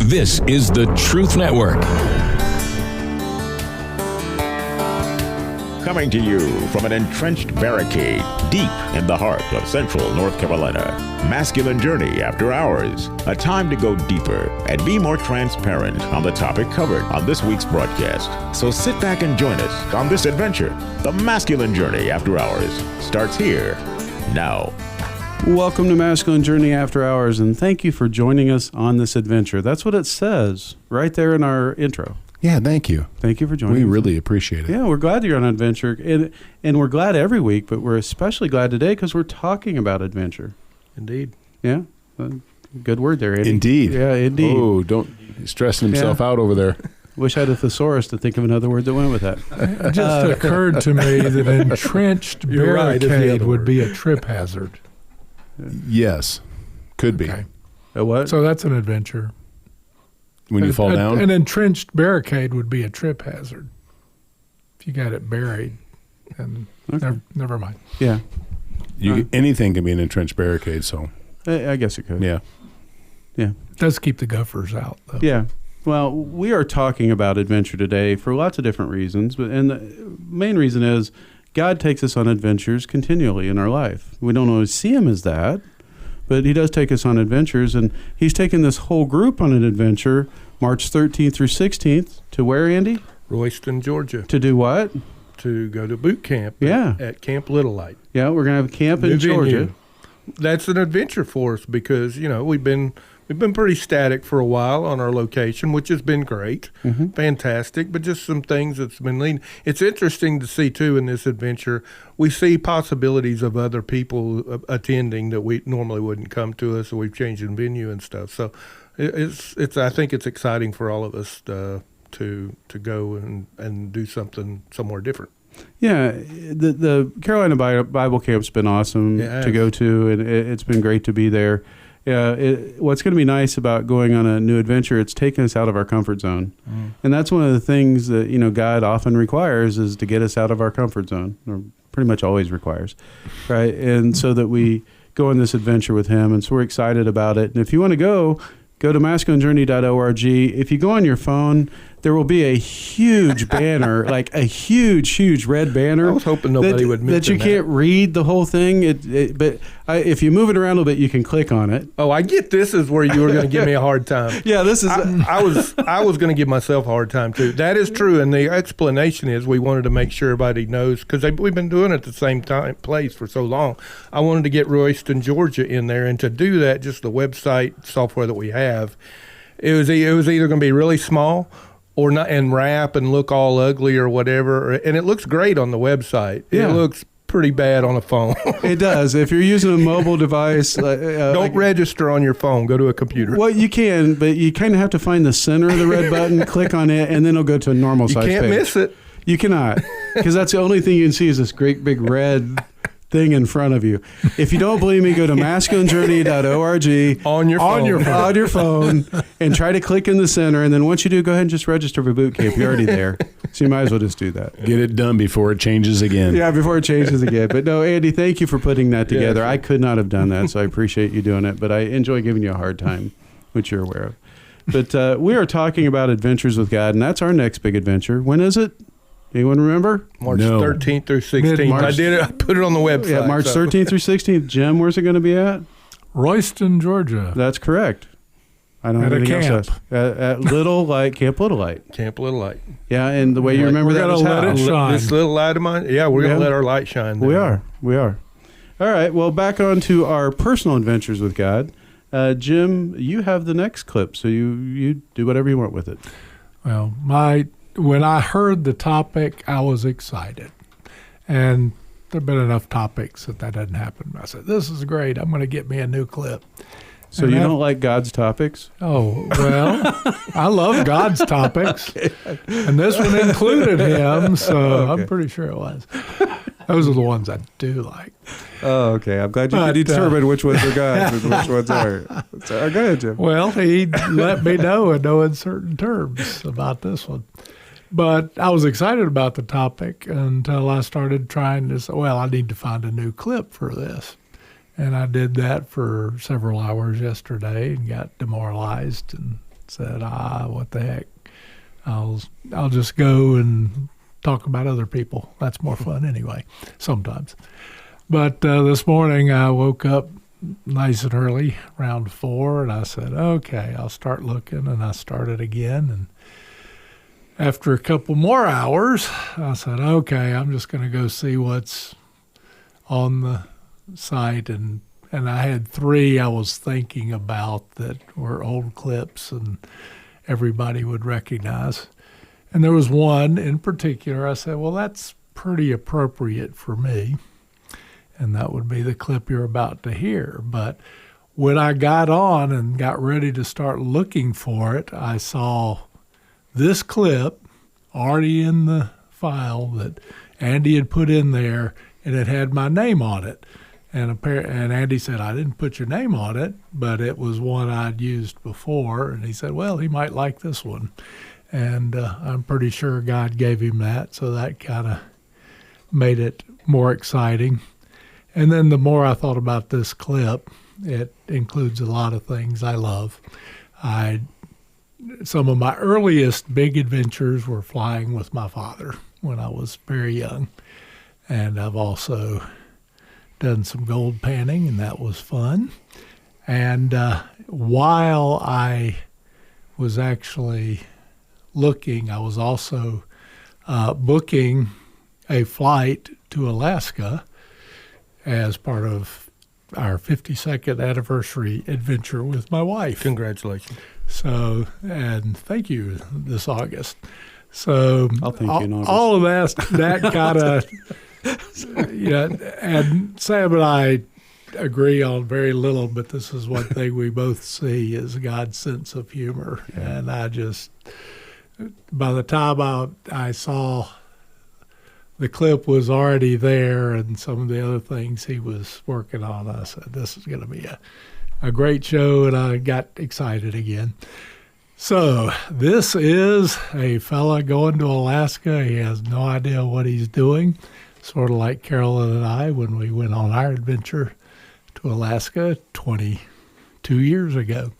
This is the Truth Network. Coming to you from an entrenched barricade deep in the heart of central North Carolina. Masculine Journey After Hours. A time to go deeper and be more transparent on the topic covered on this week's broadcast. So sit back and join us on this adventure. The Masculine Journey After Hours starts here now. Welcome to Masculine Journey After Hours, and thank you for joining us on this adventure. That's what it says right there in our intro. Yeah, thank you. Thank you for joining us. We really appreciate it. Yeah, we're glad you're on an adventure, and we're glad every week, but we're especially glad today because we're talking about adventure. Indeed. Yeah, good word there, Andy. Indeed. Yeah, indeed. Oh, don't he's stressing himself out over there. Wish I had a thesaurus to think of another word that went with that. It just occurred to me that entrenched barricade would be a trip hazard. Yes, could be. Okay. A what? So that's an adventure. When you fall down? An entrenched barricade would be a trip hazard. If you got it buried, and never mind. Yeah. Anything can be an entrenched barricade, so. I guess it could. Yeah. Yeah. It does keep the gophers out, though. Yeah. Well, we are talking about adventure today for lots of different reasons, and the main reason is God takes us on adventures continually in our life. We don't always see him as that, but he does take us on adventures, and he's taken this whole group on an adventure, March 13th through 16th, to where, Andy? Royston, Georgia. To do what? To go to boot camp at Camp Little Light. Yeah, we're going to have a camp in New Georgia. venue. That's an adventure for us because, we've been pretty static for a while on our location, which has been great, fantastic, but just some things that's been leading. It's interesting to see, too, in this adventure, we see possibilities of other people attending that we normally wouldn't come to us, so we've changed the venue and stuff. So it's I think it's exciting for all of us to go and do something somewhere different. Yeah, the Carolina Bible Camp's been awesome to go to, and it's been great to be there. What's going to be nice about going on a new adventure, it's taking us out of our comfort zone. And that's one of the things that, God often requires is to get us out of our comfort zone, or pretty much always requires, right? And so that we go on this adventure with him, and so we're excited about it. And if you want to go to masculinejourney.org. If you go on your phone, there will be a huge banner, like a huge red banner. I was hoping nobody would mention that. You can't read the whole thing, but if you move it around a little bit, you can click on it. Oh, I get this is where you were going to give me a hard time. Yeah, this is. I was going to give myself a hard time too. That is true, and the explanation is we wanted to make sure everybody knows because we've been doing it at the same place for so long. I wanted to get Royston, Georgia, in there, and to do that, just the website software that we have, it was either going to be really small or not, and wrap and look all ugly or whatever. And it looks great on the website. Yeah. It looks pretty bad on a phone. It does. If you're using a mobile device. Don't register on your phone. Go to a computer. Well, you can, but you kind of have to find the center of the red button, click on it, and then it'll go to a normal size page. You can't miss it. You cannot, because that's the only thing you can see is this great big red thing in front of you. If you don't believe me, go to masculinejourney.org on your phone and try to click in the center. And then once you do, go ahead and just register for boot camp. You're already there. So you might as well just do that. Get it done before it changes again. Yeah, before it changes again. But no, Andy, thank you for putting that together. Yeah, I could not have done that, so I appreciate you doing it. But I enjoy giving you a hard time, which you're aware of. But we are talking about adventures with God, and that's our next big adventure. When is it? Anyone remember? March 13th through 16th. I did it. I put it on the website. Yeah, March 13th through 16th. Jim, where's it going to be at? Royston, Georgia. That's correct. I don't have anything else. At Little Light, Camp Little Light. Camp Little Light. Yeah, and the way you remember that is let how? it shine. This little light of mine. Yeah, we're going to let our light shine. We are. All right. Well, back on to our personal adventures with God. Jim, you have the next clip, so you do whatever you want with it. Well, when I heard the topic, I was excited. And there have been enough topics that doesn't happen. I said, this is great. I'm going to get me a new clip. So and you don't like God's topics? Oh, well, I love God's topics. Okay. And this one included him, so okay. I'm pretty sure it was. Those are the ones I do like. Oh, okay. I'm glad you could determine which ones are God's and which ones aren't. Go ahead, Jim. Well, he let me know in no uncertain terms about this one. But I was excited about the topic until I started trying to say, well, I need to find a new clip for this. And I did that for several hours yesterday and got demoralized and Said, what the heck? I'll just go and talk about other people. That's more fun anyway, sometimes. But this morning I woke up nice and early, around 4, and I said, okay, I'll start looking, and I started again. And after a couple more hours, I said, okay, I'm just going to go see what's on the site. And I had 3 I was thinking about that were old clips and everybody would recognize. And there was one in particular, I said, well, that's pretty appropriate for me. And that would be the clip you're about to hear. But when I got on and got ready to start looking for it, I saw this clip already in the file that Andy had put in there, and it had my name on it. And Andy said, I didn't put your name on it, but it was one I'd used before. And he said, well, he might like this one. And I'm pretty sure God gave him that, so that kind of made it more exciting. And then the more I thought about this clip, it includes a lot of things I love. Some of my earliest big adventures were flying with my father when I was very young. And I've also done some gold panning, and that was fun. And while I was actually looking, I was also booking a flight to Alaska as part of our 52nd anniversary adventure with my wife. Congratulations. So, and thank you this August. So I'll thank you in August. All of that kind of, yeah, and Sam and I agree on very little, but this is one thing we both see is God's sense of humor. Yeah. And I just, by the time I saw the clip was already there and some of the other things he was working on, I said, this is going to be a great show, and I got excited again. So this is a fella going to Alaska. He has no idea what he's doing, sort of like Carolyn and I when we went on our adventure to Alaska 22 years ago.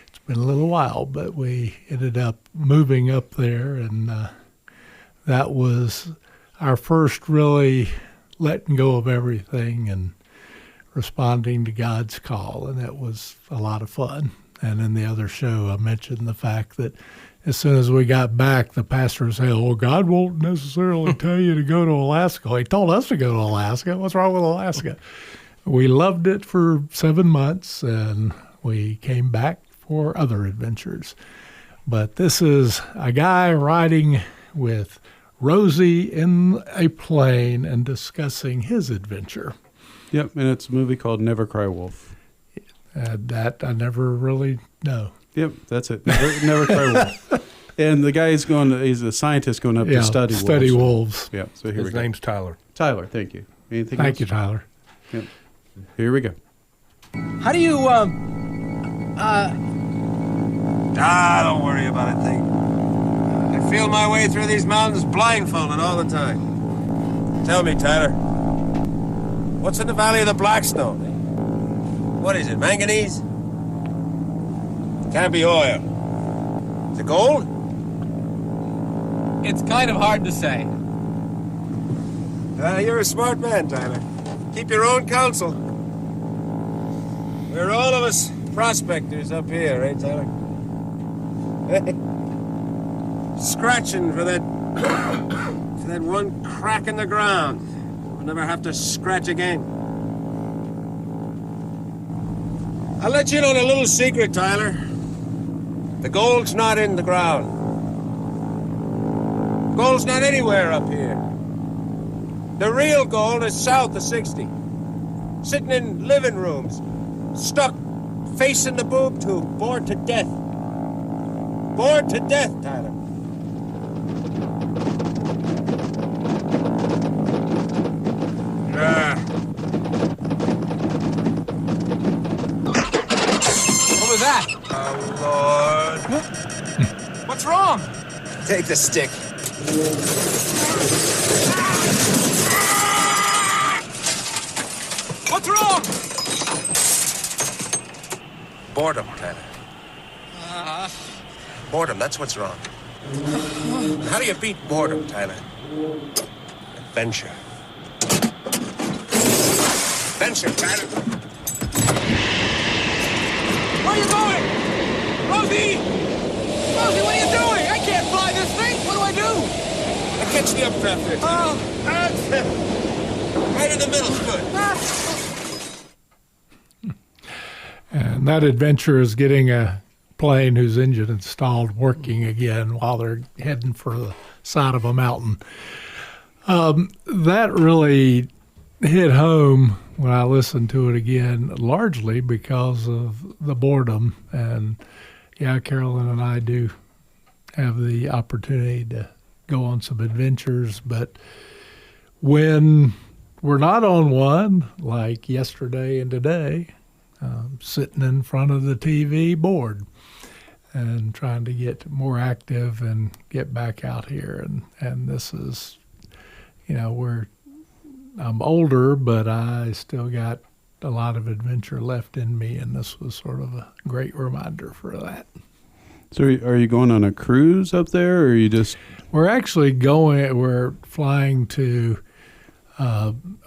It's been a little while, but we ended up moving up there, and that was our first really letting go of everything and responding to God's call, and it was a lot of fun. And in the other show, I mentioned the fact that as soon as we got back, the pastor said, well, God won't necessarily tell you to go to Alaska. He told us to go to Alaska. What's wrong with Alaska? We loved it for 7 months, and we came back for other adventures. But this is a guy riding with Rosie in a plane and discussing his adventure. Yep, and it's a movie called Never Cry Wolf. That I never really know. Yep, that's it. Never Cry Wolf. And the guy he's a scientist going up to study wolves. Yeah, so here we go. His name's Tyler. Tyler, thank you. Anything else? Thank you, Tyler. Yep. Here we go. How do you, don't worry about a thing. I feel my way through these mountains blindfolded all the time. Tell me, Tyler, what's in the Valley of the Blackstone? What is it, manganese? Can't be oil. Is it gold? It's kind of hard to say. You're a smart man, Tyler. Keep your own counsel. We're all of us prospectors up here, eh, Tyler? Scratching for that one crack in the ground. We'll never have to scratch again. I'll let you in on a little secret, Tyler. The gold's not in the ground. Gold's not anywhere up here. The real gold is south of 60. Sitting in living rooms, stuck facing the boob tube, bored to death. Bored to death, Tyler. What was that? Oh, Lord. What's wrong? Take the stick. What's wrong? Boredom, Tyler. Boredom, that's what's wrong. How do you beat boredom, Tyler? Adventure. Adventure, Tyler. Where are you going? Rosie! Rosie, what are you doing? I can't fly this thing. What do I do? I catch the updraft there. Oh. That's it. Right in the middle's good. And that adventure is getting a plane whose engine installed working again while they're heading for the side of a mountain. That really hit home when I listened to it again, largely because of the boredom. And yeah, Carolyn and I do have the opportunity to go on some adventures, but when we're not on one, like yesterday and today, sitting in front of the TV bored and trying to get more active and get back out here. And this is, I'm older, but I still got a lot of adventure left in me, and this was sort of a great reminder for that. So are you going on a cruise up there, or are you just... We're flying to,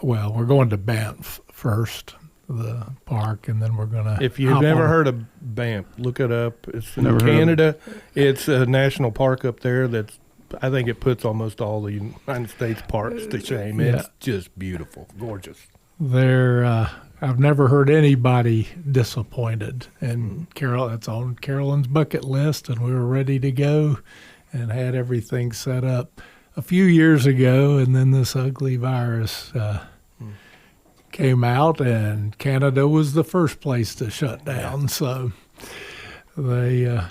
we're going to Banff first, the park, and then we're going to... If you've never heard of Banff, look it up. It's in Canada. It's a national park up there that's, I think it puts almost all the United States parks to shame. Yeah. It's just beautiful, gorgeous. I've never heard anybody disappointed. And it's on Carolyn's bucket list, and we were ready to go and had everything set up a few years ago, and then this ugly virus came out, and Canada was the first place to shut down. So they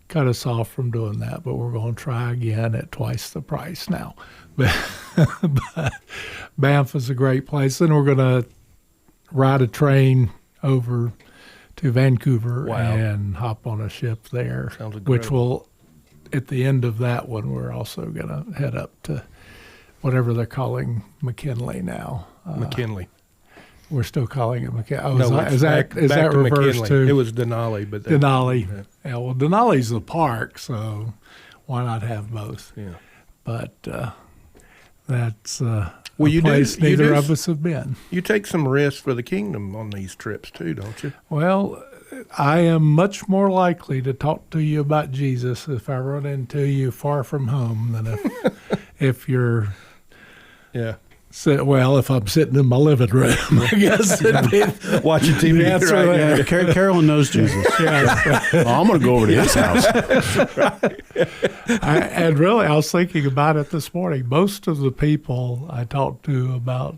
cut us off from doing that, but we're going to try again at twice the price now. But Banff is a great place. Then we're going to ride a train over to Vancouver and hop on a ship there, which will, at the end of that one, we're also going to head up to whatever they're calling McKinley now. McKinley. We're still calling it McKinley. Oh, No, is that to reversed McKinley. to? It was Denali, but Denali. Yeah, well, Denali's the park, so why not have both? Yeah. But that's a you place do, you neither do, of us have been. You take some risks for the kingdom on these trips too, don't you? Well, I am much more likely to talk to you about Jesus if I run into you far from home than if you're if I'm sitting in my living room. I guess watching TV. Right. Carolyn knows Jesus. I'm going to go over to his house. And really, I was thinking about it this morning. Most of the people I talk to about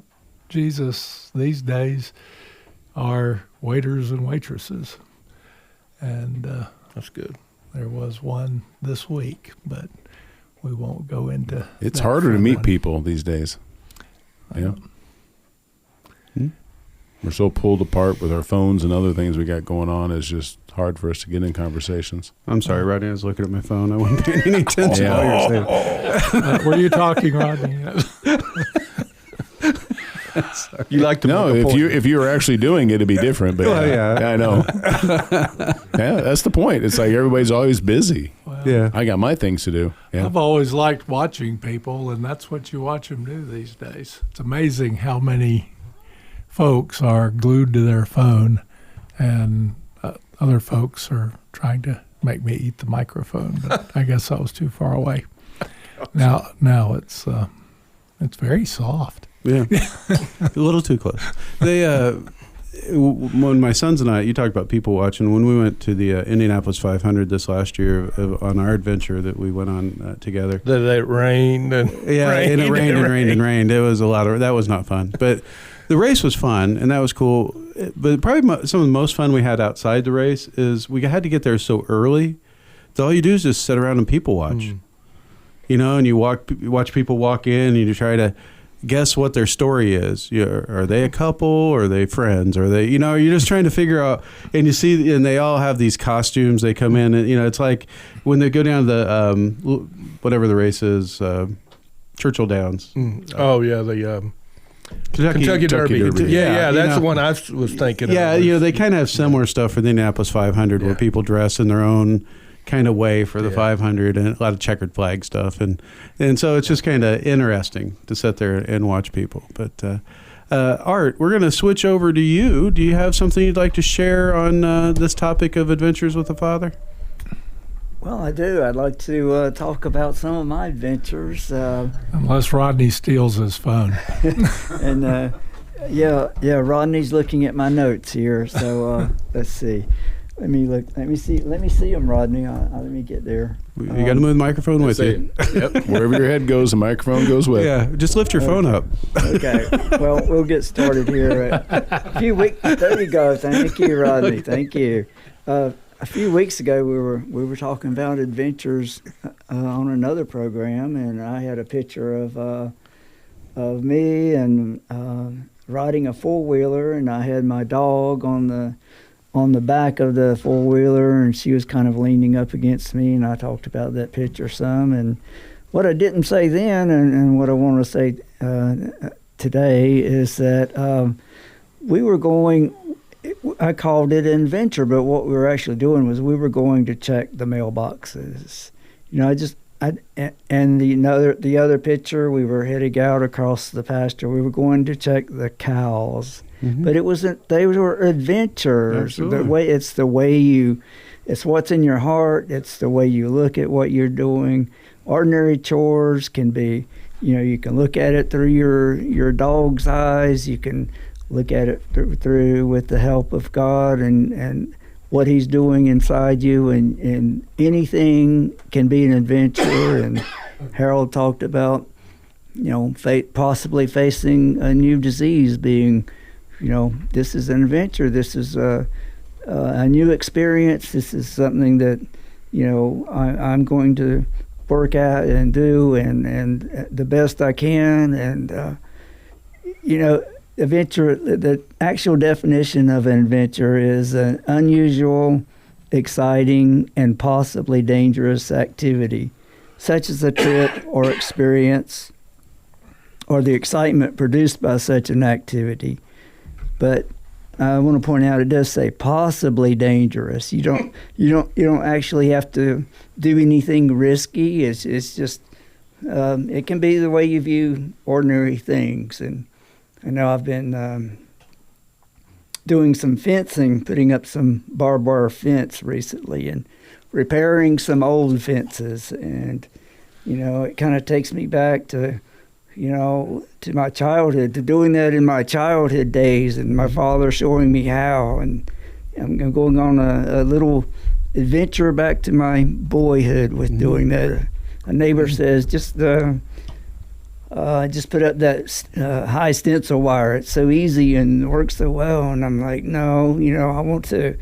Jesus these days are waiters and waitresses. And that's good. There was one this week, but we won't go into It's harder to meet people these days. Yeah. We're so pulled apart with our phones and other things we got going on. It's just hard for us to get in conversations. I'm sorry, Rodney. I was looking at my phone. I wasn't paying any attention while you were saying it. Were you talking, Rodney? You like to if you were actually doing it, it'd be different. But I know. Yeah, that's the point. It's like everybody's always busy. Well, I got my things to do. Yeah. I've always liked watching people, and that's what you watch them do these days. It's amazing how many folks are glued to their phone, and other folks are trying to make me eat the microphone, but I guess I was too far away. Now it's very soft. Yeah, a little too close. They when my sons and I, you talked about people watching. When we went to the Indianapolis 500 this last year on our adventure that we went on together, that it rained and it rained. It was that was not fun, but the race was fun and that was cool. But probably some of the most fun we had outside the race is we had to get there so early that all you do is just sit around and people watch, and you watch people walk in and you try to guess what their story is. Are they a couple? Or are they friends? Are they, you're just trying to figure out, and you see, and they all have these costumes. They come in and, it's like when they go down the, whatever the race is, Churchill Downs. The Kentucky Derby. Yeah, that's the one I was thinking of. Yeah, they kind of have similar stuff for the Indianapolis 500 where people dress in their own, kind of way for the 500 and a lot of checkered flag stuff. And so it's just kind of interesting to sit there and watch people. But Art, we're going to switch over to you. Do you have something you'd like to share on this topic of Adventures with the Father? Well, I do. I'd like to talk about some of my adventures. Unless Rodney steals his phone. And Rodney's looking at my notes here. So let's see. Let me see them, Rodney. Let me get there. You got to move the microphone with you. Yep. Wherever your head goes, the microphone goes with. Yeah, just lift your phone up. Okay. Well, we'll get started here. A few weeks. There you go. Thank you, Rodney. Thank you. A few weeks ago, we were talking about adventures on another program, and I had a picture of me and riding a four-wheeler, and I had my dog on the back of the four-wheeler, and she was kind of leaning up against me, and I talked about that picture some. And what I didn't say then, and what I want to say today, is that we were going, I called it an adventure, but what we were actually doing was we were going to check the mailboxes. And the other picture, we were heading out across the pasture. We were going to check the cows. Mm-hmm. But they were adventures. Absolutely. It's what's in your heart. It's the way you look at what you're doing. Ordinary chores can be, you can look at it through your dog's eyes. You can look at it through with the help of God and what He's doing inside you. And anything can be an adventure. And Harold talked about, possibly facing a new disease being, this is an adventure. This is a new experience. This is something that, I'm going to work at and do and the best I can. And, adventure, the actual definition of an adventure is an unusual, exciting, and possibly dangerous activity, such as a trip or experience or the excitement produced by such an activity. But I want to point out it does say possibly dangerous. You don't actually have to do anything risky. It's just it can be the way you view ordinary things. And I know I've been doing some fencing, putting up some barbed wire fence recently, and repairing some old fences. And it kind of takes me back to to my childhood, to doing that in my childhood days, and my father showing me how. And I'm going on a little adventure back to my boyhood with doing that. A neighbor says, just put up that high stencil wire. It's so easy and works so well. And I'm like, no, I want to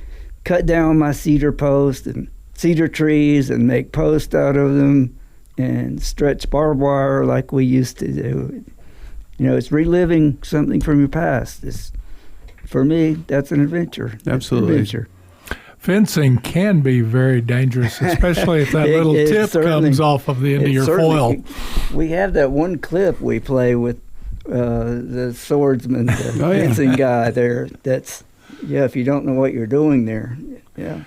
cut down my cedar posts and cedar trees and make posts out of them and stretch barbed wire like we used to do. It's reliving something from your past. For me, that's an adventure. Absolutely. An adventure. Fencing can be very dangerers, especially if that little tip comes off of the end of your foil. We have that one clip we play with the swordsman, the fencing guy there. That's, if you don't know what you're doing there, yeah.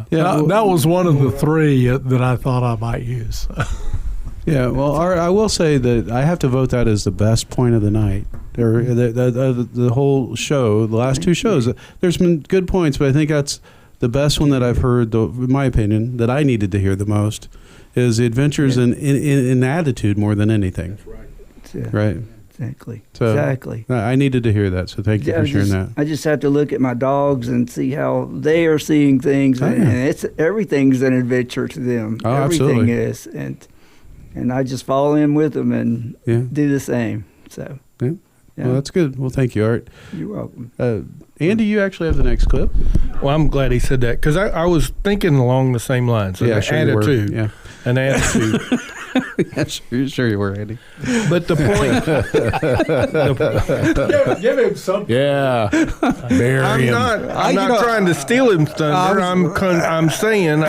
That was one of the three that I thought I might use. Yeah, well, I will say that I have to vote that as the best point of the night. Or the whole show, the last two shows. There's been good points, but I think that's the best one that I've heard, in my opinion, that I needed to hear the most, is the adventures in attitude more than anything. That's right. Right. Exactly. So exactly. I needed to hear that, so thank you for sharing that. I just have to look at my dogs and see how they are seeing things, and everything's an adventure to them. Oh, everything absolutely. is, and I just follow in with them and do the same. So. Yeah. Well, that's good. Well, thank you, Art. You're welcome. Andy, you actually have the next clip. Well, I'm glad he said that, because I was thinking along the same lines. Yeah, sure attitude. Yeah. An attitude. Yeah, sure you were, Andy. But the point. Give him something. Yeah. Bury him. I'm not trying to steal him thunder. I'm saying,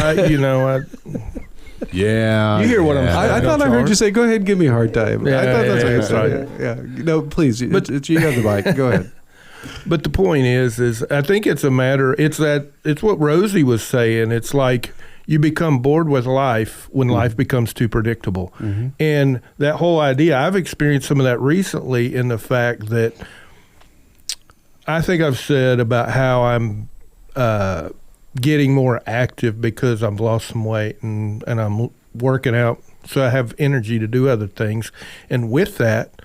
Yeah. You hear what I'm saying? I thought I heard you say, go ahead and give me a hard time. I thought that's what you said. Yeah. No, please. But you have the mic. Go ahead. But the point is I think it's a matter, it's what Rosie was saying. It's like, you become bored with life when life becomes too predictable. And that whole idea, I've experienced some of that recently in the fact that I think I've said about how I'm getting more active because I've lost some weight and I'm working out so I have energy to do other things. And with that,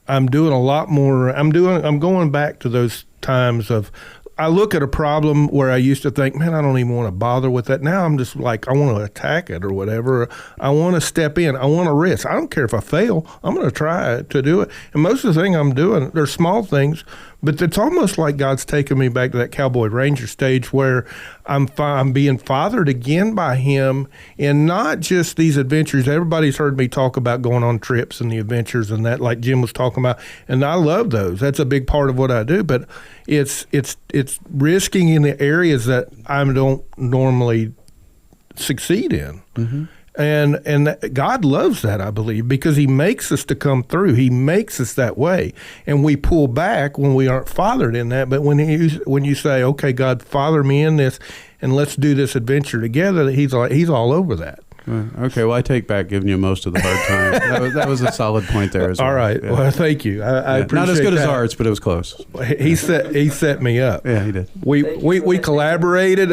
I'm doing a lot more. I'm going back to those times of, I look at a problem where I used to think, man, I don't even want to bother with that. Now I'm just like, I want to attack it or whatever. I want to step in. I want to risk. I don't care if I fail. I'm going to try to do it. And most of the thing I'm doing, they're small things, but it's almost like God's taking me back to that Cowboy Ranger stage where I'm being fathered again by Him in not just these adventures. Everybody's heard me talk about going on trips and the adventures and that, like Jim was talking about, and I love those. That's a big part of what I do. But it's risking in the areas that I don't normally succeed in. And God loves that, I believe, because He makes us to come through. He makes us that way. And we pull back when we aren't fathered in that. But when you say, okay, God, father me in this, and let's do this adventure together, He's all over that. Okay, well, I take back giving you most of the hard time. That was a solid point there as well. All right. Yeah. Well, thank you. I appreciate not as good that. as Arts, but it was close. He set me up. Yeah, he did. We collaborated.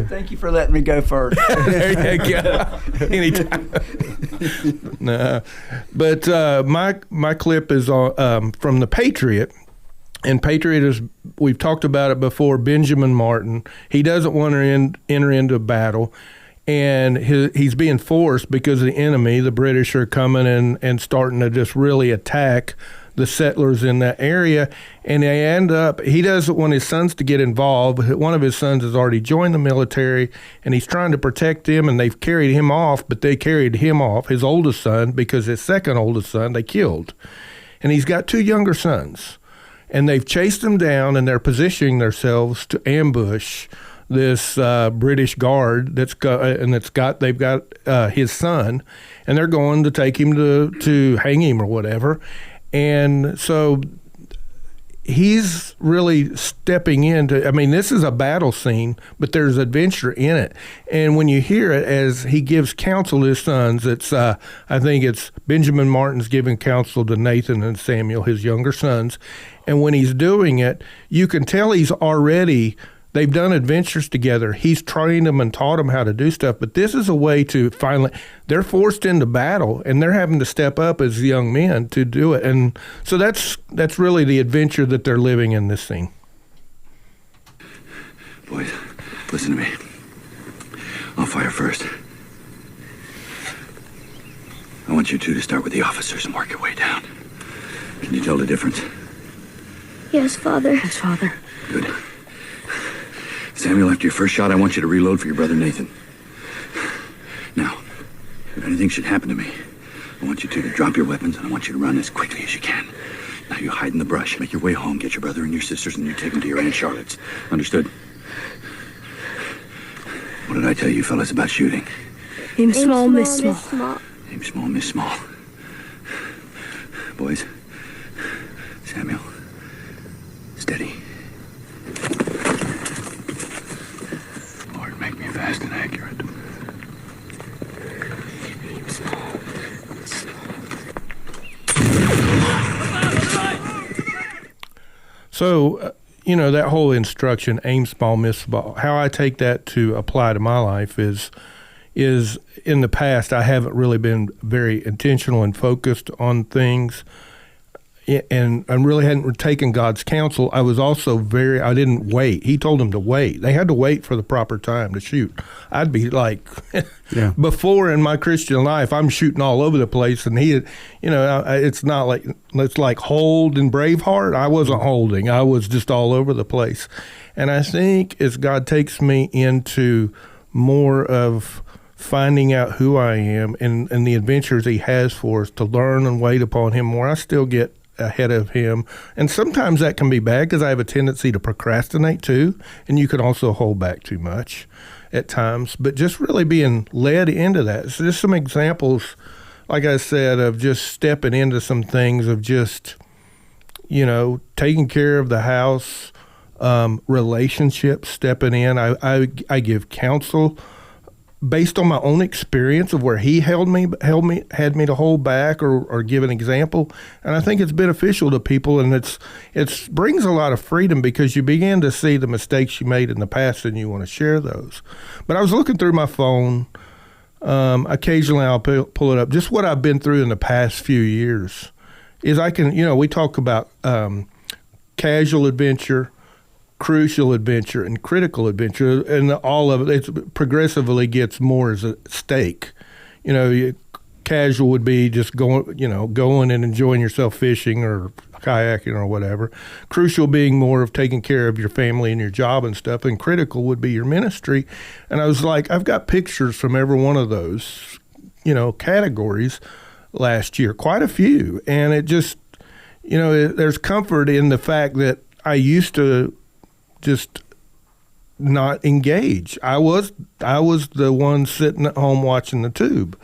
Thank you for letting me go first. There you go. Anytime. No, but my clip is from the Patriot. And Patriot is, we've talked about it before, Benjamin Martin. He doesn't want to enter into battle. And he's being forced because the enemy, the British, are coming and starting to just really attack the settlers in that area. And they end up, he doesn't want his sons to get involved. One of his sons has already joined the military, and he's trying to protect him, and they've carried him off, but they carried him off, his oldest son, because his second oldest son they killed. And he's got two younger sons. And they've chased him down, and they're positioning themselves to ambush this British guard they've got his son, and they're going to take him to hang him or whatever. And so he's really stepping into, I mean, this is a battle scene, but there's adventure in it. And when you hear it as he gives counsel to his sons, it's I think it's Benjamin Martin's giving counsel to Nathan and Samuel, his younger sons. And when he's doing it, you can tell they've done adventures together. He's trained them and taught them how to do stuff. But this is a way to finally, they're forced into battle, and they're having to step up as young men to do it. And so that's really the adventure that they're living in this scene. Boys, listen to me. I'll fire first. I want you two to start with the officers and work your way down. Can you tell the difference? Yes, Father. Yes, Father. Good. Samuel, after your first shot, I want you to reload for your brother Nathan. Now, if anything should happen to me, I want you two to drop your weapons, and I want you to run as quickly as you can. Now you hide in the brush, make your way home, get your brother and your sisters, and you take them to your Aunt Charlotte's. Understood? What did I tell you fellas about shooting? Aim small, miss small. Aim small, miss small. Boys, Samuel, steady. Lord, make me fast and accurate. Aim small, So, that whole instruction, aim small, miss small, how I take that to apply to my life is in the past, I haven't really been very intentional and focused on things, and I really hadn't taken God's counsel. I was also I didn't wait. He told them to wait. They had to wait for the proper time to shoot. I'd be like, before in my Christian life, I'm shooting all over the place, and it's not like, it's like hold in Braveheart. I wasn't holding. I was just all over the place. And I think as God takes me into more of finding out who I am and the adventures He has for us to learn and wait upon Him more, I still get ahead of Him. And sometimes that can be bad because I have a tendency to procrastinate too, and you can also hold back too much at times. But just really being led into that. So just some examples, like I said, of just stepping into some things of just, taking care of the house, relationships, stepping in. I give counsel based on my own experience of where he had me to hold back or give an example. And I think it's beneficial to people, and it brings a lot of freedom because you begin to see the mistakes you made in the past and you want to share those. But I was looking through my phone. Occasionally I'll pull it up. Just what I've been through in the past few years is I can, we talk about casual adventure, crucial adventure, and critical adventure, and all of it progressively gets more as a stake. Casual would be just going and enjoying yourself fishing or kayaking or whatever. Crucial being more of taking care of your family and your job and stuff, and critical would be your ministry. And I was like, I've got pictures from every one of those, categories last year, quite a few. And it just, there's comfort in the fact that I used to just not engage. I was the one sitting at home watching the tube,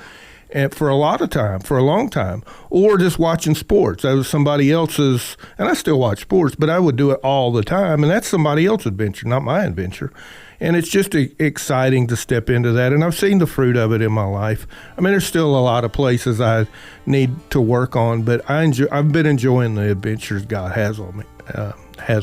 and for a long time, or just watching sports. That was somebody else's, and I still watch sports, but I would do it all the time, and that's somebody else's adventure, not my adventure. And it's just exciting to step into that, and I've seen the fruit of it in my life. I mean, there's still a lot of places I need to work on, but I've been enjoying the adventures God has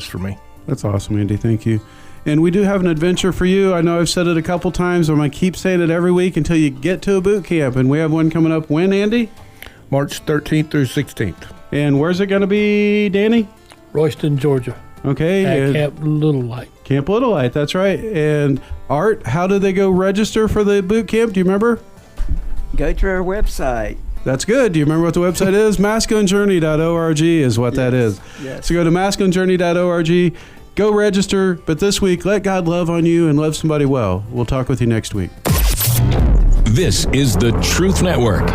for me. That's awesome, Andy. Thank you. And we do have an adventure for you. I know I've said it a couple times. I'm going to keep saying it every week until you get to a boot camp. And we have one coming up when, Andy? March 13th through 16th. And where's it going to be, Danny? Royston, Georgia. Okay. At Camp Little Light. Camp Little Light, that's right. And Art, how do they go register for the boot camp? Do you remember? Go to our website. That's good. Do you remember what the website is? masculinejourney.org is what that is. Yes. So go to masculinejourney.org. Go register, but this week, let God love on you and love somebody well. We'll talk with you next week. This is the Truth Network.